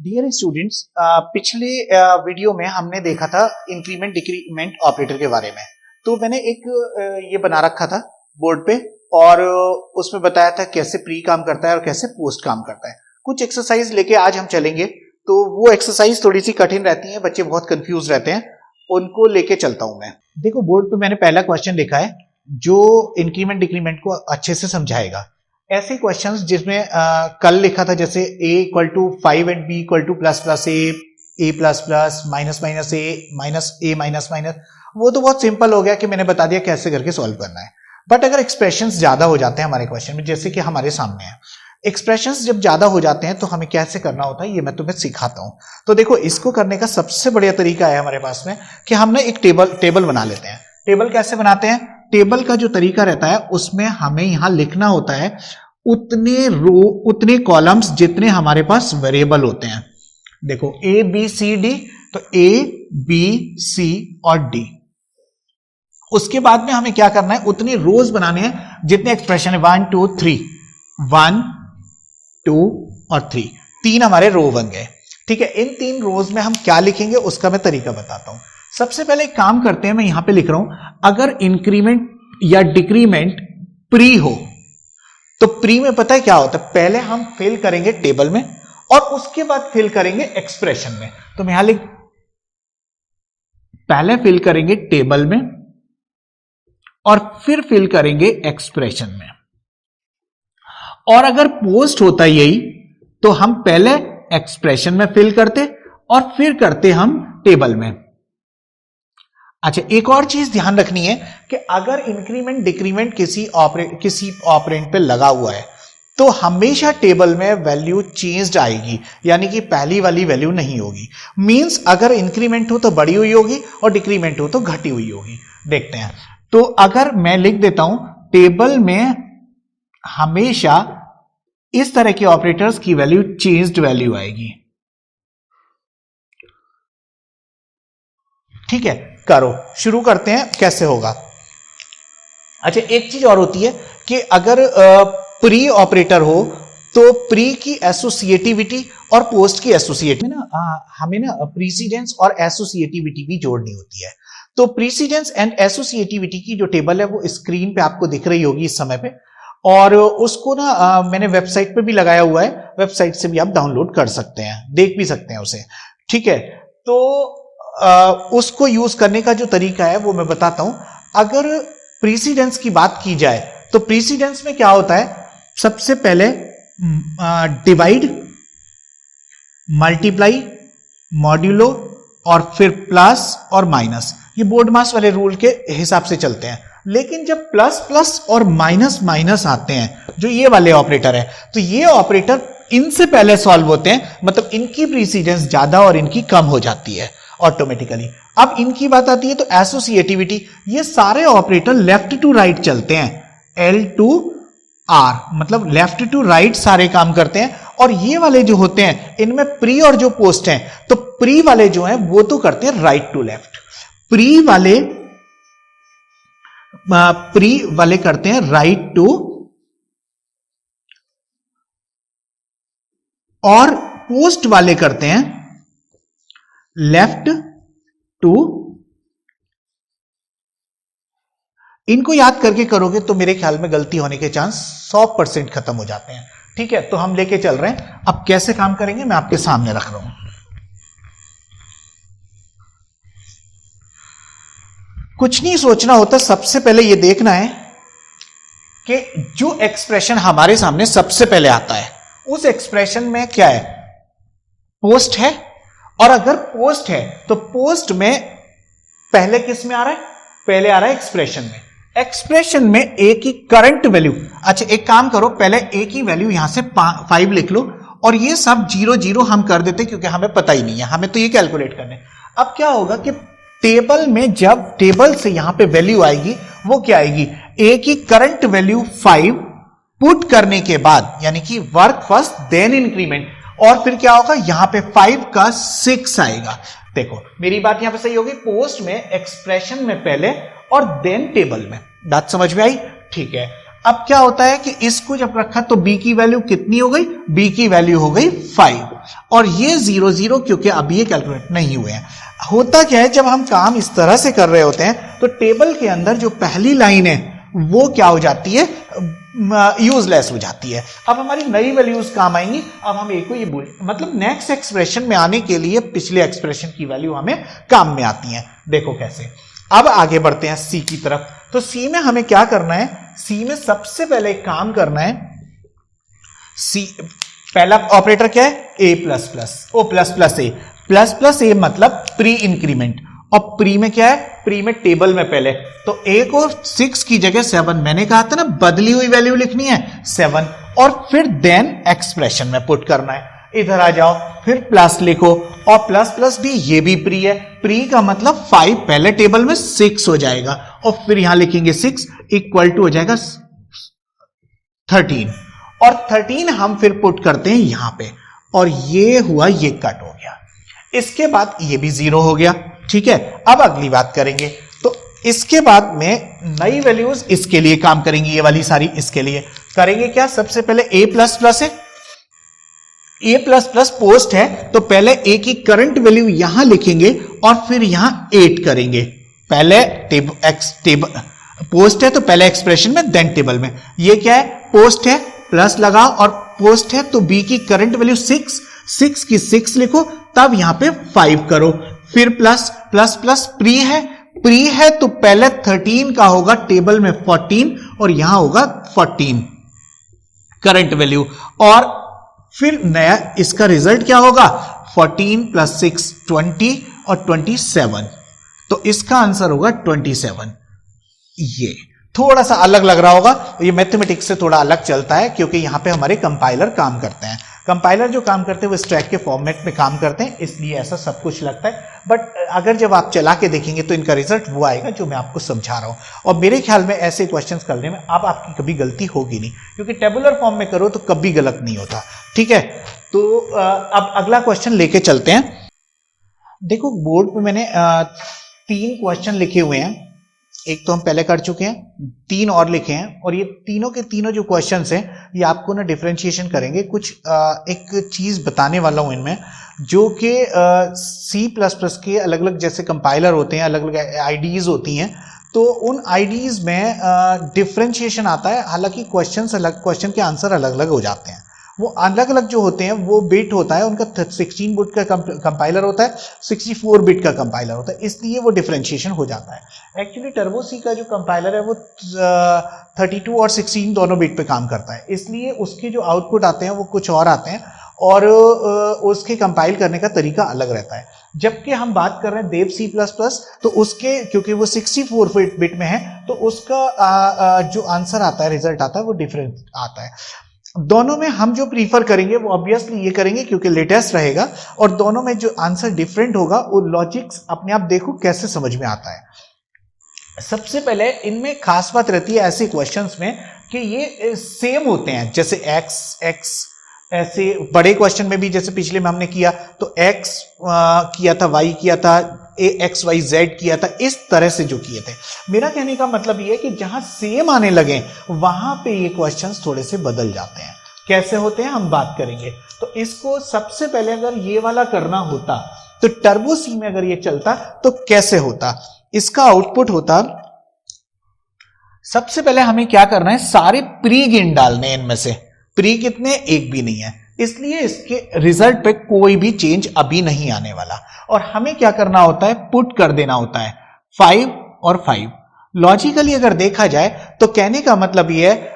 Dear students, पिछले video में हमने देखा था इंक्रीमेंट डिक्रीमेंट ऑपरेटर के बारे में। तो मैंने एक ये बना रखा था बोर्ड पे और उसमें बताया था कैसे प्री काम करता है और कैसे पोस्ट काम करता है। कुछ एक्सरसाइज लेके आज हम चलेंगे, तो वो एक्सरसाइज थोड़ी सी कठिन रहती है, बच्चे बहुत कंफ्यूज रहते हैं, उनको लेके चलता हूं मैं। देखो बोर्ड पे मैंने पहला क्वेश्चन लिखा है जो इंक्रीमेंट डिक्रीमेंट को अच्छे से समझाएगा। ऐसे क्वेश्चंस जिसमें कल लिखा था जैसे a equal to 5 and b equal to plus plus a plus plus minus minus a minus minus, वो तो बहुत सिंपल हो गया कि मैंने बता दिया कैसे करके सॉल्व करना है। बट अगर एक्सप्रेशंस ज्यादा हो जाते हैं हमारे क्वेश्चन में, जैसे कि हमारे सामने है, एक्सप्रेशंस जब ज्यादा हो जाते हैं तो हमें कैसे करना होता है ये मैं तुम्हें सिखाता हूं। तो देखो, इसको करने का सबसे बढ़िया तरीका है हमारे पास में कि हम ना एक टेबल बना लेते हैं। टेबल कैसे बनाते हैं? टेबल का जो तरीका रहता है उसमें हमें यहां लिखना होता है उतने कॉलम्स जितने हमारे पास वेरिएबल होते हैं। देखो ए बी सी डी, तो ए बी सी और डी। उसके बाद में हमें क्या करना है, उतने रोज बनाने हैं जितने एक्सप्रेशन है। 1 2 3, 1 2 और 3, 3 हमारे रो बन गए। ठीक है, इन 3 रोज में हम क्या लिखेंगे उसका मैं तरीका बताता हूं। सबसे पहले एक काम करते हैं, मैं यहां पे लिख रहा हूं अगर इंक्रीमेंट या डिक्रीमेंट प्री हो तो प्री में पता है क्या होता है, पहले हम फिल करेंगे टेबल में और उसके बाद फिल करेंगे एक्सप्रेशन में। तो मैं यहां पहले फिल करेंगे टेबल में और फिर फिल करेंगे एक्सप्रेशन में। और अगर पोस्ट होता यही तो हम पहले एक्सप्रेशन में फिल करते और फिर करते हम टेबल में। अच्छा, एक और चीज ध्यान रखनी है कि अगर इंक्रीमेंट डिक्रीमेंट किसी ऑपरेंड पे लगा हुआ है तो हमेशा टेबल में वैल्यू चेंज्ड आएगी, यानी कि पहली वाली वैल्यू नहीं होगी। मींस अगर इंक्रीमेंट हो तो बढ़ी हुई होगी और डिक्रीमेंट हो तो घटी हुई होगी। देखते हैं, तो अगर मैं लिख देता हूं टेबल में हमेशा इस तरह के ऑपरेटर्स की वैल्यू चेंज्ड वैल्यू आएगी। ठीक है, करो, शुरू करते हैं कैसे होगा। अच्छा, एक चीज और होती है कि अगर प्री ऑपरेटर हो तो प्री की एसोसिएटिविटी और पोस्ट की एसोसिएटिविटी हमें ना प्रीसीडेंस और एसोसिएटिविटी भी जोड़नी होती है। तो प्रीसीडेंस एंड एसोसिएटिविटी की जो टेबल है वो स्क्रीन पे आपको दिख रही होगी इस समय पे, और उसको ना मैंने वेबसाइट पे भी लगाया हुआ है, वेबसाइट से भी आप डाउनलोड कर सकते हैं, देख भी सकते हैं उसे। ठीक है, तो उसको यूज करने का जो तरीका है वो मैं बताता हूं। अगर प्रीसीडेंस की बात की जाए तो प्रीसीडेंस में क्या होता है, सबसे पहले डिवाइड, मल्टीप्लाई, मॉड्यूलो और फिर प्लस और माइनस, ये बोर्ड मास वाले रूल के हिसाब से चलते हैं। लेकिन जब प्लस प्लस और माइनस माइनस आते हैं, जो ये वाले ऑपरेटर है, तो ये ऑपरेटर इनसे पहले सॉल्व होते हैं, मतलब इनकी प्रीसीडेंस ज्यादा और इनकी कम हो जाती है ऑटोमेटिकली। अब इनकी बात आती है तो एसोसिएटिविटी, ये सारे ऑपरेटर लेफ्ट टू राइट चलते हैं, L टू R, मतलब लेफ्ट टू राइट सारे काम करते हैं। और ये वाले जो होते हैं इनमें प्री और जो पोस्ट हैं, तो प्री वाले जो हैं वो तो करते हैं राइट टू लेफ्ट, प्री वाले करते हैं राइट टू, और पोस्ट वाले करते हैं लेफ्ट टू। इनको याद करके करोगे तो मेरे ख्याल में गलती होने के चांस 100% खत्म हो जाते हैं। ठीक है, तो हम लेके चल रहे हैं। अब कैसे काम करेंगे मैं आपके सामने रख रहा हूं। कुछ नहीं सोचना होता, सबसे पहले यह देखना है कि जो एक्सप्रेशन हमारे सामने सबसे पहले आता है उस एक्सप्रेशन में क्या है, पोस्ट है। और अगर पोस्ट है तो पोस्ट में पहले किस में आ रहा है, पहले आ रहा है एक्सप्रेशन में। एक्सप्रेशन में ए की करंट वैल्यू, अच्छा एक काम करो, पहले ए की वैल्यू यहां से 5 लिख लो और ये सब 0 0 हम कर देते क्योंकि हमें पता ही नहीं है, हमें तो ये कैलकुलेट करना है। अब क्या होगा कि टेबल में जब टेबल से यहां पे वैल्यू आएगी वो क्या आएगी, ए की करंट वैल्यू 5 पुट करने के बाद, यानी कि वर्क फर्स्ट देन इंक्रीमेंट, और फिर क्या होगा, यहां पे 5 का 6 आएगा। देखो मेरी बात यहां पे सही होगी, पोस्ट में, एक्सप्रेशन में पहले और देन टेबल में। बात समझ में आई? ठीक है, अब क्या होता है कि इसको जब रखा तो बी की वैल्यू कितनी हो गई, बी की वैल्यू हो गई 5, और ये 0 0 क्योंकि अभी ये कैलकुलेट नहीं हुए हैं। होता क्या है, जब हम काम इस तरह से कर रहे होते हैं तो टेबल के अंदर जो पहली लाइन है वो क्या हो जाती है, यूजलेस हो जाती है। अब हमारी नई वैल्यूज काम आएंगी। अब हम एक को ये बोल, मतलब नेक्स्ट एक्सप्रेशन में आने के लिए पिछले एक्सप्रेशन की वैल्यू हमें काम में आती है। देखो कैसे। अब आगे बढ़ते हैं सी की तरफ। तो सी में हमें क्या करना है, सी में सबसे पहले एक काम करना है। सी पहला ऑपरेटर क्या है, a plus plus, or plus plus a, plus plus a मतलब प्री इंक्रीमेंट। और प्री में क्या है, प्री में टेबल में पहले तो ए को 6 की जगह 7, मैंने कहा था ना बदली हुई वैल्यू लिखनी है 7, और फिर देन एक्सप्रेशन में पुट करना है। इधर आ जाओ, फिर प्लस लिखो, और प्लस प्लस भी, ये भी प्री है। प्री का मतलब 5 पहले टेबल में 6 हो जाएगा, और फिर यहां लिखेंगे 6 इक्वल टू हो जाएगा 13, और 13 हम फिर पुट करते हैं यहां पे, और ये हुआ, ये कट हो गया। इसके बाद ये भी 0 हो गया। ठीक है, अब अगली बात करेंगे। तो इसके बाद में नई वैल्यूज इसके लिए काम करेंगी, ये वाली सारी इसके लिए करेंगे क्या, सबसे पहले ए प्लस प्लस है, ए प्लस प्लस पोस्ट है, तो पहले ए की करंट वैल्यू यहां लिखेंगे और फिर यहां 8 करेंगे। पहले टेबल पोस्ट है तो पहले एक्सप्रेशन में देन टेबल में। ये क्या है, पोस्ट है, प्लस लगाओ, और पोस्ट है तो बी की करंट वैल्यू 6 की 6 लिखो, तब यहां पे 5 करो, फिर प्लस प्लस प्लस प्री है तो पहले 13 का होगा टेबल में 14, और यहां होगा 14 करंट वैल्यू, और फिर नया इसका रिजल्ट क्या होगा, 14 प्लस 6 20 और 27, तो इसका आंसर होगा 27। ये थोड़ा सा अलग लग रहा होगा, ये मैथमेटिक्स से थोड़ा अलग चलता है क्योंकि यहां पे हमारे कंपाइलर काम करते हैं। कंपाइलर जो काम करते हैं वो स्टैक के फॉर्मेट में काम करते हैं, इसलिए ऐसा सब कुछ लगता है। बट अगर जब आप चला के देखेंगे तो इनका रिजल्ट वो आएगा जो मैं आपको समझा रहा हूं। और मेरे ख्याल में ऐसे क्वेश्चंस करने में अब आपकी कभी गलती होगी नहीं, क्योंकि टेबुलर फॉर्म में करो तो कभी गलत नहीं होता। ठीक है, तो अब अगला क्वेश्चन लेके चलते हैं। देखो बोर्ड पे मैंने 3 क्वेश्चन लिखे हुए हैं, एक तो हम पहले कर चुके हैं, 3 और लिखे हैं, और ये तीनों के तीनों जो क्वेश्चंस हैं ये आपको ना डिफरेंशिएशन करेंगे। कुछ एक चीज बताने वाला हूं इनमें, जो कि C++ के अलग अलग जैसे कंपाइलर होते हैं, अलग अलग आईडीज होती हैं, तो उन आईडीज में डिफरेंशिएशन आता है। हालांकि क्वेश्चन के आंसर अलग अलग हो जाते हैं, वो अलग अलग जो होते हैं वो बिट होता है उनका, 16 बिट का कंपाइलर होता है, 64 बिट का कंपाइलर होता है, इसलिए वो डिफरेंशिएशन हो जाता है। एक्चुअली टर्बो सी का जो कंपाइलर है वो 32 और 16 दोनों बिट पे काम करता है, इसलिए उसके जो आउटपुट आते हैं वो कुछ और आते हैं, और उसके कंपाइल करने का तरीका अलग रहता है। जबकि हम बात कर रहे हैं देव C++, तो उसके क्योंकि वो 64 बिट में है, तो उसका जो आंसर आता है, रिजल्ट आता है, वो डिफरेंट आता है। दोनों में हम जो प्रीफर करेंगे वो ऑब्वियसली ये करेंगे क्योंकि लेटेस्ट रहेगा, और दोनों में जो आंसर डिफरेंट होगा वो लॉजिक्स अपने आप देखो कैसे समझ में आता है। सबसे पहले इनमें खास बात रहती है ऐसे क्वेश्चंस में कि ये सेम होते हैं, जैसे x ऐसे बड़े क्वेश्चन में भी जैसे पिछले में हमने किया तो x किया था, y किया था, x y z किया था, इस तरह से जो किए थे। मेरा कहने का मतलब ये है कि जहां सेम आने लगे वहां पे ये क्वेश्चंस थोड़े से बदल जाते हैं। कैसे होते हैं हम बात करेंगे। तो इसको सबसे पहले अगर ये वाला करना होता तो टर्बो सी में अगर ये चलता तो कैसे होता, इसका आउटपुट होता, सबसे पहले हमें क्या करना है, सारे प्री गिन डालने, इनमें से प्री कितने, एक भी नहीं है, इसलिए इसके रिजल्ट पे कोई भी चेंज अभी नहीं आने वाला। और हमें क्या करना होता है, पुट कर देना होता है 5 और 5। लॉजिकली अगर देखा जाए तो कहने का मतलब यह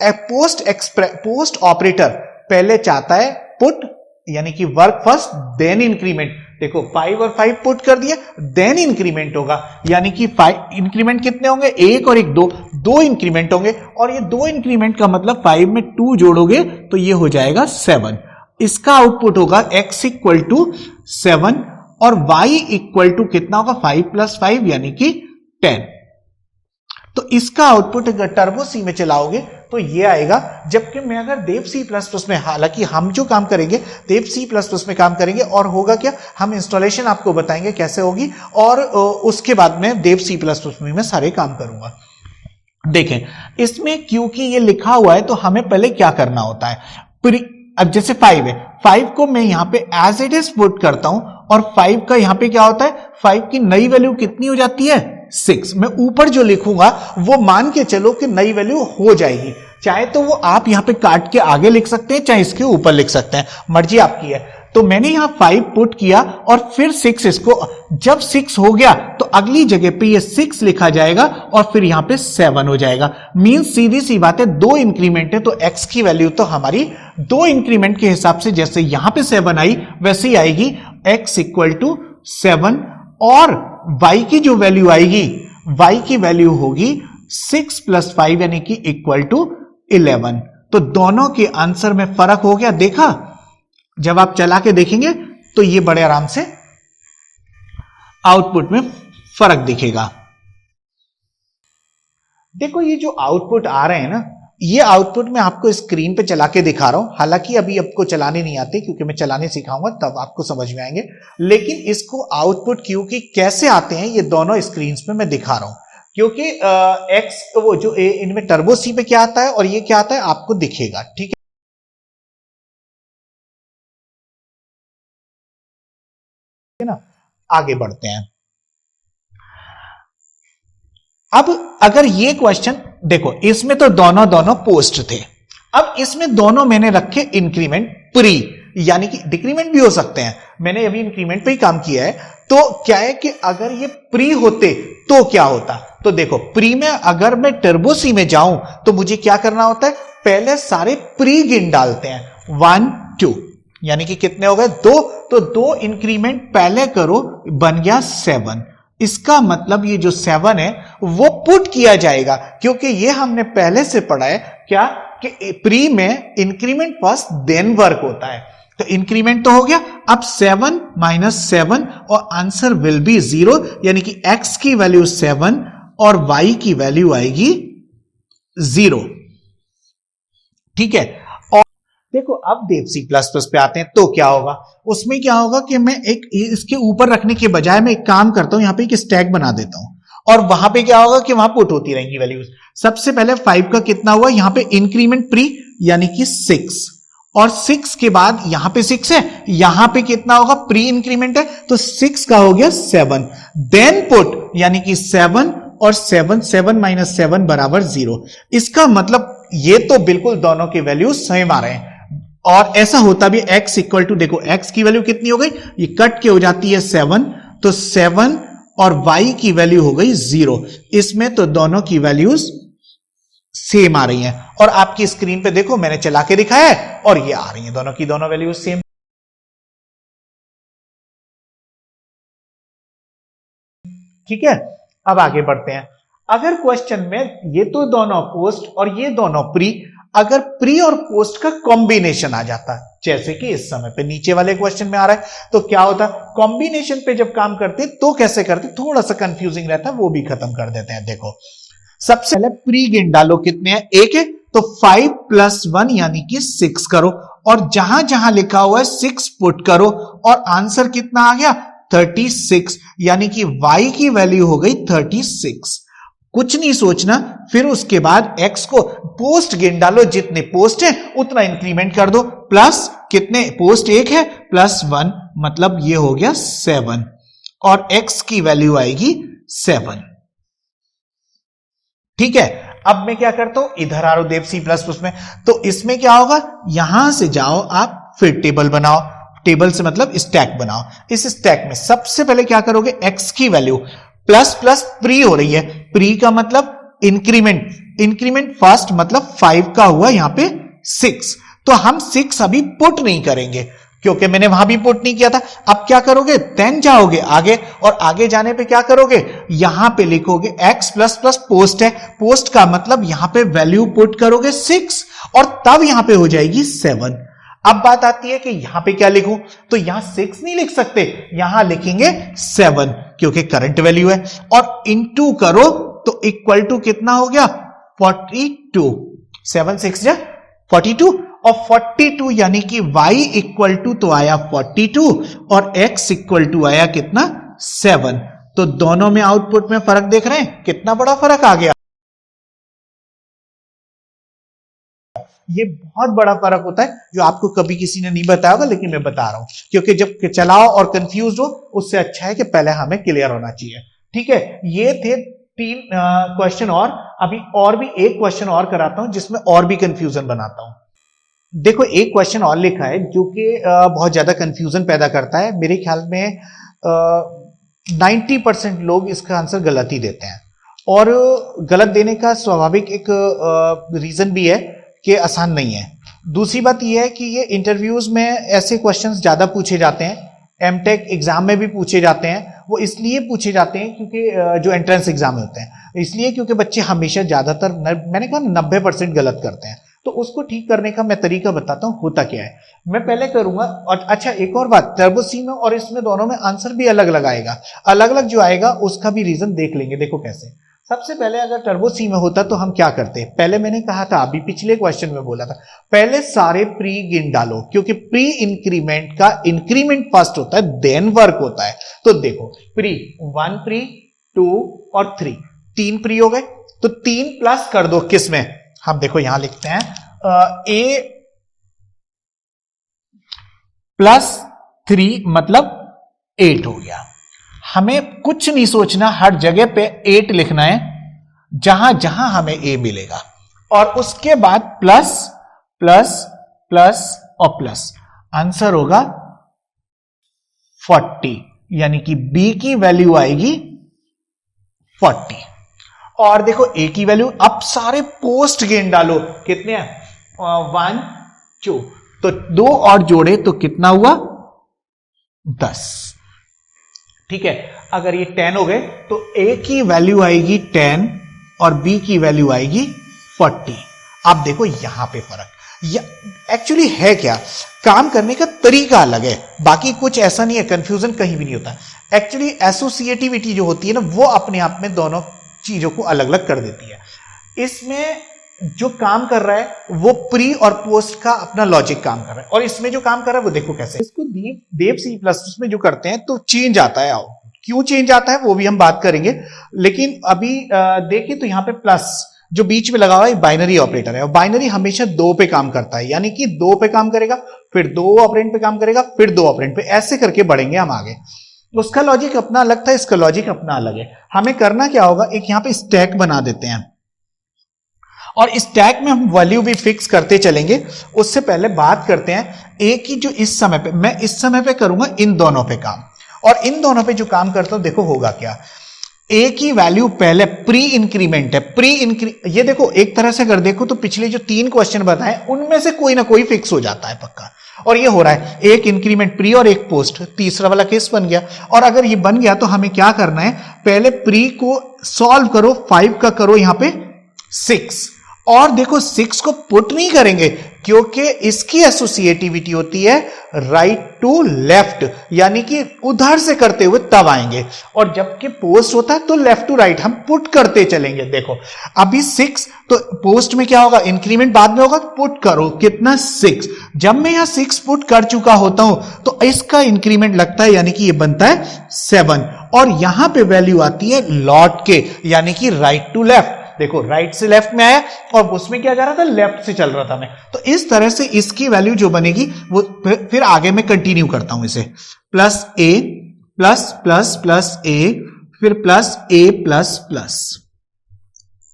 है, पोस्ट ऑपरेटर पहले चाहता है पुट, यानी कि वर्क फर्स्ट देन इंक्रीमेंट। देखो 5 और 5 पुट कर दिया, देन इंक्रीमेंट होगा, यानी कि 5 इंक्रीमेंट कितने होंगे, 1 और 1 2 इंक्रीमेंट होंगे, और ये 2 इंक्रीमेंट का मतलब 5 में 2 जोड़ोगे तो ये हो जाएगा 7। इसका आउटपुट होगा x इक्वल टू 7 और y इक्वल टू कितना होगा, 5 प्लस 5 यानी कि 10। तो इसका आउटपुट अगर टर्बो सी में चलाओगे तो ये आएगा। जबकि मैं अगर देव C++ में, हालांकि हम जो काम करेंगे देव C++ में काम करेंगे, और होगा क्या, हम इंस्टॉलेशन आपको बताएंगे कैसे होगी, और उसके बाद में देव C++ में मैं सारे काम करूंगा। देखें इसमें क्योंकि ये लिखा हुआ है तो हमें पहले क्या करना होता है, अब जैसे 5 है, 5 को मैं यहां पे एज इट इज पुट करता हूं और 5 का यहां पे क्या होता है, 5 की नई वैल्यू कितनी हो जाती है 6। मैं ऊपर जो लिखूंगा वो मान के चलो कि नई वैल्यू हो जाएगी, चाहे तो वो आप यहां पे काट के आगे लिख सकते हैं, चाहे इसके ऊपर लिख सकते हैं, मर्जी आपकी है। तो मैंने यहां 5 पुट किया और फिर 6 इसको, जब 6 हो गया तो अगली जगह पे ये 6 लिखा जाएगा और फिर यहां पे 7 हो जाएगा। मींस सीधी सी बात है, 2 इंक्रीमेंट है तो x की वैल्यू तो हमारी 2 इंक्रीमेंट के हिसाब से जैसे यहां पे 7 आई वैसे ही आएगी, x इक्वल टू 7। और y की जो वैल्यू आएगी, y की वैल्यू होगी 6 + 5 यानी कि इक्वल टू 11। तो दोनों के आंसर में फर्क हो गया, देखा? जब आप चला के देखेंगे तो ये बड़े आराम से आउटपुट में फर्क दिखेगा। देखो ये जो आउटपुट आ रहे हैं ना, ये आउटपुट मैं आपको स्क्रीन पे चला के दिखा रहा हूं, हालांकि अभी आपको चलाने नहीं आते क्योंकि मैं चलाने सिखाऊंगा तब आपको समझ में आएंगे, लेकिन इसको आउटपुट क्यू की कैसे आते हैं ये दोनों स्क्रीन पे मैं दिखा रहा हूं, क्योंकि एक्स वो जो इनमें टर्बो सी पे क्या आता है और ये क्या आता है आपको दिखेगा, ठीक है ना। आगे बढ़ते हैं। अब अगर ये क्वेश्चन देखो, इसमें तो दोनों पोस्ट थे, अब इसमें दोनों मैंने रखे इंक्रीमेंट प्री, यानी कि डिक्रीमेंट भी हो सकते हैं, मैंने अभी इंक्रीमेंट पे ही काम किया है। तो क्या है कि अगर ये प्री होते तो क्या होता, तो देखो प्री में अगर मैं टर्बो सी में जाऊं तो मुझे क्या करना होता है, पहले सारे प्री गिन डालते हैं, 1 2 यानी कि कितने हो गए 2, तो 2 इंक्रीमेंट पहले करो, बन गया 7। इसका मतलब ये जो 7 है वो पुट किया जाएगा, क्योंकि ये हमने पहले से पढ़ा है क्या कि प्री में इंक्रीमेंट फर्स्ट देन वर्क होता है। तो इंक्रीमेंट तो हो गया, अब 7 - 7 और आंसर विल बी 0, यानी कि x की वैल्यू 7 और y की वैल्यू आएगी 0, ठीक है। देखो अब देव C++ पे आते हैं तो क्या होगा, उसमें क्या होगा कि मैं एक इसके ऊपर रखने के बजाय मैं एक काम करता हूं, यहां पे एक स्टैक बना देता हूं और वहां पे क्या होगा कि वहां पुट होती रहेंगी वैल्यूज। सबसे पहले 5 का कितना हुआ, यहां पे इंक्रीमेंट प्री यानी कि 6, और 6 के बाद यहां पे 6 है, यहां पे कितना होगा प्री इंक्रीमेंट है तो 6 का हो गया 7, देन पुट यानी कि 7 और 7 7 - 7 बराबर 0। इसका मतलब ये तो बिल्कुल दोनों की वैल्यू सेम आ रहे हैं, और ऐसा होता भी x इक्वल टू, देखो x की वैल्यू कितनी हो गई, ये कट के हो जाती है 7, तो 7 और y की वैल्यू हो गई 0। इसमें तो दोनों की वैल्यूज सेम आ रही हैं, और आपकी स्क्रीन पे देखो मैंने चला के दिखाया है और ये आ रही हैं, दोनों की दोनों वैल्यूज सेम, ठीक है। अब आगे बढ़ते हैं। अगर क्वेश्चन में ये तो दोनों पोस्ट और ये दोनों प्री, अगर प्री और पोस्ट का कॉम्बिनेशन आ जाता है, जैसे कि इस समय पे नीचे वाले क्वेश्चन में आ रहा है, तो क्या होता है कॉम्बिनेशन पे जब काम करते तो कैसे करते, थोड़ा सा कंफ्यूजिंग रहता है, वो भी खत्म कर देते हैं। देखो सबसे पहले प्री गिन डालो, कितने हैं, 1 है, तो 5 + 1 यानी कि 6 करो, और जहां जहां लिखा हुआ है 6 पुट करो, और आंसर कितना आ गया 36, यानी कि y की वैल्यू हो गई 36। कुछ नहीं सोचना, फिर उसके बाद x को पोस्ट गिन डालो, जितने पोस्ट है उतना इंक्रीमेंट कर दो, प्लस कितने पोस्ट 1 है प्लस 1, मतलब ये हो गया 7, और x की वैल्यू आएगी 7, ठीक है। अब मैं क्या करता हूं, इधर आ रहा हूं देव C++ में, तो इसमें क्या होगा, यहां से जाओ आप, फिर टेबल बनाओ, टेबल से मतलब स्टैक बनाओ। इस स्टैक में सबसे पहले क्या करोगे, x की वैल्यू प्लस प्लस प्री हो रही है, प्री का मतलब इंक्रीमेंट, इंक्रीमेंट फर्स्ट मतलब 5 का हुआ यहां पे 6, तो हम 6 अभी पुट नहीं करेंगे क्योंकि मैंने वहां भी पुट नहीं किया था। अब क्या करोगे, देन जाओगे आगे, और आगे जाने पे क्या करोगे, यहां पे लिखोगे x ++ पोस्ट है, पोस्ट का मतलब यहां पे वैल्यू पुट करोगे 6 और तब यहां पे हो जाएगी 7। अब बात आती है कि यहां पे क्या लिखूं, तो यहां 6 नहीं लिख सकते, यहां लिखेंगे 7 क्योंकि करंट वैल्यू है, और इनटू करो तो इक्वल टू कितना हो गया 42, 7 6 जा 42, और 42 यानी कि y इक्वल टू तो आया 42 और x इक्वल टू आया कितना 7। तो दोनों में आउटपुट में फर्क देख रहे हैं, कितना बड़ा फर्क आ गया। ये बहुत बड़ा फर्क होता है जो आपको कभी किसी ने नहीं बताया होगा, लेकिन मैं बता रहा हूं, क्योंकि जब चलाओ और कंफ्यूज हो उससे अच्छा है कि पहले हमें क्लियर होना चाहिए। ठीक है, ये थे 3 क्वेश्चन और अभी और भी एक क्वेश्चन और कराता हूं जिसमें और भी कंफ्यूजन बनाता हूं। देखो एक क्वेश्चन और लिखा है जो कि बहुत ज्यादा कंफ्यूजन पैदा करता है। मेरे ख्याल में 90% लोग इसका आंसर गलत ही देते हैं, और गलत देने का स्वाभाविक एक रीजन भी है कि आसान नहीं है। दूसरी बात यह है कि ये इंटरव्यूज में ऐसे क्वेश्चंस ज्यादा पूछे जाते हैं, एमटेक एग्जाम में भी पूछे जाते हैं। वो इसलिए पूछे जाते हैं क्योंकि जो एंट्रेंस एग्जाम में होते हैं, इसलिए क्योंकि बच्चे हमेशा ज्यादातर, मैंने कहा 90% गलत करते हैं। तो उसको ठीक करने का मैं तरीका बताता हूं होता क्या है। मैं पहले करूंगा, और अच्छा एक और बात, टर्बो सी में और इसमें दोनों में आंसर भी अलग अलग आएगा। अलग अलग जो आएगा उसका भी रीजन देख लेंगे। देखो कैसे। सबसे पहले अगर टर्बो सी में होता तो हम क्या करते हैं, पहले मैंने कहा था, अभी पिछले क्वेश्चन में बोला था, पहले सारे प्री गिन डालो, क्योंकि प्री इंक्रीमेंट का इंक्रीमेंट फर्स्ट होता है देन वर्क होता है। तो देखो प्री 1 प्री 2 और 3, 3 प्री हो गए, तो 3 प्लस कर दो किसमें, हम देखो यहां लिखते हैं a प्लस 3 मतलब 8 हो गया। हमें कुछ नहीं सोचना, हर जगह पे 8 लिखना है जहां जहां हमें a मिलेगा, और उसके बाद प्लस प्लस प्लस और प्लस, आंसर होगा 40, यानी कि b की वैल्यू आएगी 40। और देखो a की वैल्यू, अब सारे पोस्ट गेन डालो, कितने हैं 1 2, तो 2 और जोड़े तो कितना हुआ 10। ठीक है, अगर ये 10 हो गए तो a की वैल्यू आएगी 10 और b की वैल्यू आएगी 40। आप देखो यहां पे फर्क, एक्चुअली है क्या, काम करने का तरीका अलग है, बाकी कुछ ऐसा नहीं है, कंफ्यूजन कहीं भी नहीं होता। एक्चुअली एसोसिएटिविटी जो होती है ना, वो अपने आप में दोनों चीजों को अलग अलग कर देती है। इसमें जो काम कर रहा है वो प्री और पोस्ट का अपना लॉजिक काम कर रहा है, और इसमें जो काम कर रहा है वो देखो कैसे। इसको देव C++ में जो करते हैं तो चेंज आता है, क्यों चेंज आता है वो भी हम बात करेंगे। लेकिन अभी देखिए तो यहां पे प्लस जो बीच में लगा हुआ है बाइनरी ऑपरेटर है, और बाइनरी हमेशा 2 पे काम करता है, यानी कि 2 पे काम करेगा, फिर 2 ऑपरेंड पे काम करेगा, फिर 2 ऑपरेंड पे, ऐसे करके बढ़ेंगे हम आगे। उसका लॉजिक अपना अलग था, इसका लॉजिक अपना अलग है। हमें करना क्या होगा, एक यहां पे स्टैक बना देते हैं, और स्टैक में हम वैल्यू भी फिक्स करते चलेंगे। उससे पहले बात करते हैं एक ही, जो इस समय पे, मैं इस समय पे करूंगा इन दोनों पे काम, और इन दोनों पे जो काम करता हूं देखो होगा क्या। ए की वैल्यू पहले प्री इंक्रीमेंट है, ये देखो एक तरह से अगर देखो तो पिछले जो 3 क्वेश्चन बताए उनमें से कोई ना कोई फिक्स हो जाता है पक्का, और ये हो रहा है, एक इंक्रीमेंट प्री और एक पोस्ट, तीसरा वाला केस बन गया। और अगर ये बन गया तो हमें क्या करना है, पहले प्री को सॉल्व करो, 5 का करो यहां पे 6, और देखो 6 को पुट नहीं करेंगे क्योंकि इसकी एसोसिएटिविटी होती है राइट टू लेफ्ट, यानी कि उधर से करते हुए तब आएंगे, और जबकि पोस्ट होता है तो लेफ्ट टू राइट हम पुट करते चलेंगे। देखो अभी 6, तो पोस्ट में क्या होगा, इंक्रीमेंट बाद में होगा, पुट करो कितना 6। जब मैं यहां 6 पुट कर चुका होता हूं तो इसका इंक्रीमेंट लगता है, यानी कि ये बनता है 7, और यहां पे वैल्यू आती है लौट के, यानी कि राइट टू लेफ्ट। देखो राइट से लेफ्ट में आया और उसमें क्या जा रहा था, लेफ्ट से चल रहा था मैं, तो इस तरह से इसकी वैल्यू जो बनेगी वो फिर आगे मैं कंटिन्यू करता हूं इसे, plus a plus plus plus ए, फिर प्लस ए प्लस प्लस।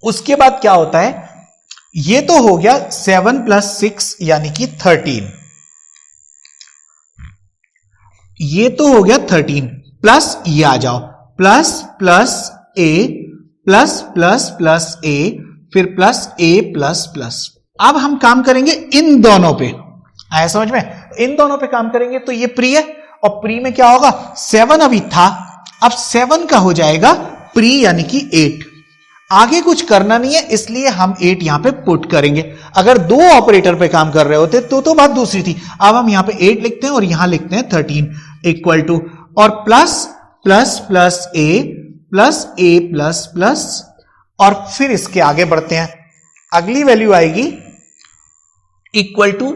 उसके बाद क्या होता है, ये तो हो गया 7 प्लस 6 यानी कि 13, ये तो हो गया 13, प्लस ये आ जाओ, plus plus a plus plus plus ए, फिर प्लस ए प्लस प्लस। अब हम काम करेंगे इन दोनों पे, आया समझ में, इन दोनों पे काम करेंगे। तो ये प्री है, और प्री में क्या होगा, 7 अभी था, अब 7 का हो जाएगा प्री यानी कि 8। आगे कुछ करना नहीं है, इसलिए हम 8 यहां पे पुट करेंगे। अगर 2 ऑपरेटर पे काम कर रहे होते तो बात दूसरी थी। अब हम यहां पे 8 लिखते हैं और यहां लिखते हैं 13 इक्वल टू, और plus plus plus a plus a plus plus, और फिर इसके आगे बढ़ते हैं। अगली वैल्यू आएगी equal to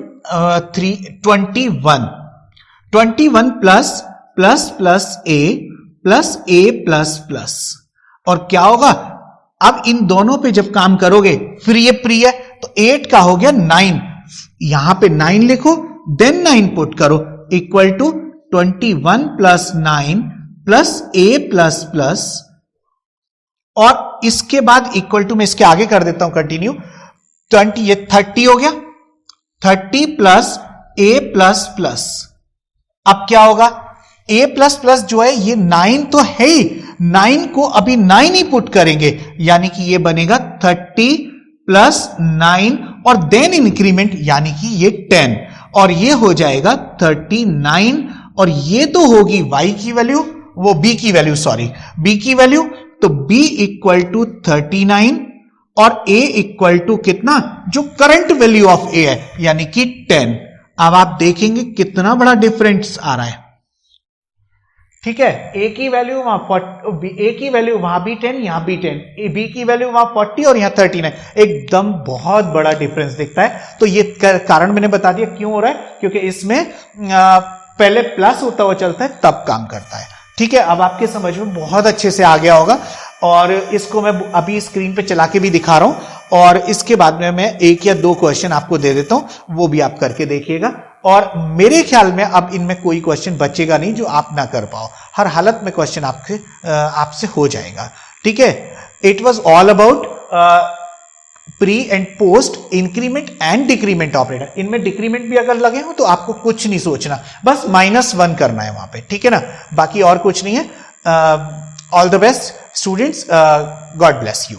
21 plus plus plus a plus plus, और क्या होगा, अब इन दोनों पे जब काम करोगे, फिर ये प्री है तो 8 का हो गया 9, यहां पे 9 लिखो, देन 9 पुट करो, equal to 21 plus 9 plus a plus plus, और इसके बाद इक्वल टू, मैं इसके आगे कर देता हूं कंटिन्यू, 20, ये 30 हो गया, 30 प्लस ए प्लस प्लस। अब क्या होगा, ए प्लस प्लस जो है ये 9 तो है ही, 9 को अभी 9 ही पुट करेंगे, यानी कि ये बनेगा 30 प्लस 9 और देन इंक्रीमेंट यानी कि ये 10, और ये हो जाएगा 39, और ये तो होगी y की वैल्यू, वो b की वैल्यू, सॉरी b की वैल्यू, तो b इक्वल टू 39 और a इक्वल टू कितना, जो करंट वैल्यू ऑफ a है यानी कि 10। अब आप देखेंगे कितना बड़ा डिफरेंस आ रहा है, ठीक है, a की वैल्यू वहां a की वैल्यू वहां भी 10, यहां भी 10, b की वैल्यू वहां 40 और यहां 39, एकदम बहुत बड़ा डिफरेंस दिखता है। तो ये कारण मैंने बता दिया क्यों हो रहा है, क्योंकि इसमें पहले प्लस होता हुआ चलता है तब काम करता है, ठीक है। अब आपके समझ में बहुत अच्छे से आ गया होगा, और इसको मैं अभी स्क्रीन पे चला के भी दिखा रहा हूं, और इसके बाद में मैं 1 या 2 क्वेश्चन आपको दे देता हूं, वो भी आप करके देखिएगा, और मेरे ख्याल में अब इनमें कोई क्वेश्चन बचेगा नहीं जो आप ना कर पाओ, हर हालत में क्वेश्चन आपसे हो जाएगा, ठीक है। It was all about pre and post increment and decrement operator. इनमें डिक्रीमेंट भी अगर लगे हो तो आपको कुछ नहीं सोचना, बस -1 करना है वहां पे, ठीक है ना, बाकी और कुछ नहीं है। All the best students, God bless you.